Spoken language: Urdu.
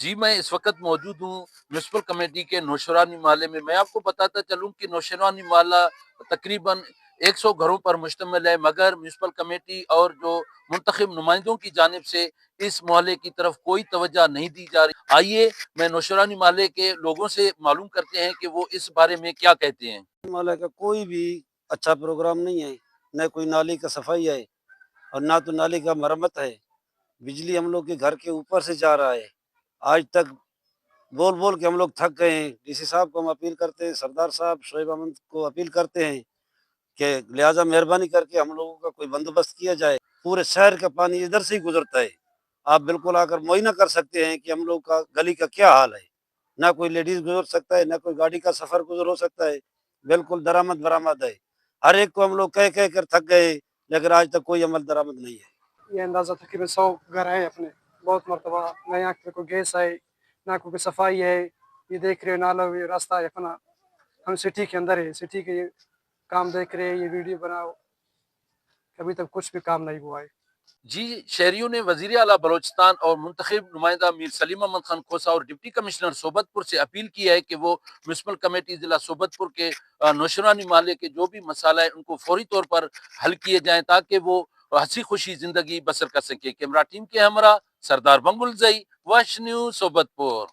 جی میں اس وقت موجود ہوں میونسپل کمیٹی کے نوشیروانی محلے میں۔ میں آپ کو بتاتا چلوں کہ نوشیروانی محلہ تقریباً 100 گھروں پر مشتمل ہے، مگر میونسپل کمیٹی اور جو منتخب نمائندوں کی جانب سے اس محلے کی طرف کوئی توجہ نہیں دی جا رہی۔ آئیے میں نوشیروانی محلے کے لوگوں سے معلوم کرتے ہیں کہ وہ اس بارے میں کیا کہتے ہیں۔ محلہ کا کوئی بھی اچھا پروگرام نہیں ہے، نہ کوئی نالی کا صفائی ہے اور نہ تو نالی کا مرمت ہے۔ بجلی ہم لوگ کے گھر کے اوپر سے جا رہا ہے۔ آج تک بول بول کے ہم لوگ تھک گئے ہیں۔ ڈی سی صاحب کو ہم اپیل کرتے ہیں، سردار صاحب شعیب احمد کو اپیل کرتے ہیں کہ لہٰذا مہربانی کر کے ہم لوگوں کا کوئی بندوبست کیا جائے۔ پورے شہر کا پانی ادھر سے ہی گزرتا ہے۔ آپ بالکل آ کر معائنہ کر سکتے ہیں کہ ہم لوگ کا گلی کا کیا حال ہے۔ نہ کوئی لیڈیز گزر سکتا ہے، نہ کوئی گاڑی کا سفر گزر ہو سکتا ہے۔ بالکل درآمد برآمد ہے۔ ہر ایک کو ہم لوگ کہہ کر تھک گئے، لیکن آج تک کوئی عمل درآمد نہیں ہے۔ یہ اندازہ تقریباً 100 گھر ہیں اپنے، بہت مرتبہ نہ یہاں پہ کوئی گیس ہے نہ کوئی صفائی ہے۔ یہ دیکھ رہے نالا یہ راستہ ہے اپنا، ہم سٹی کے اندر ہے، سٹی کے یہ کام دیکھ رہے ہیں، یہ ویڈیو بناؤ، ابھی تک کچھ بھی کام نہیں ہوا ہے۔ جی شہریوں نے وزیر اعلیٰ بلوچستان اور منتخب نمائندہ میر سلیم احمد خان کھوسہ اور ڈپٹی کمشنر صوبت پور سے اپیل کی ہے کہ وہ میونسپل کمیٹی ضلع صوبت پور کے نوشیروانی محلے کے جو بھی مسائل ہیں ان کو فوری طور پر حل کیے جائیں تاکہ وہ ہنسی خوشی زندگی بسر کر سکے۔ کیمرہ ٹیم کے ہمراہ سردار بنگل زئی، واش نیوز صوبت پور۔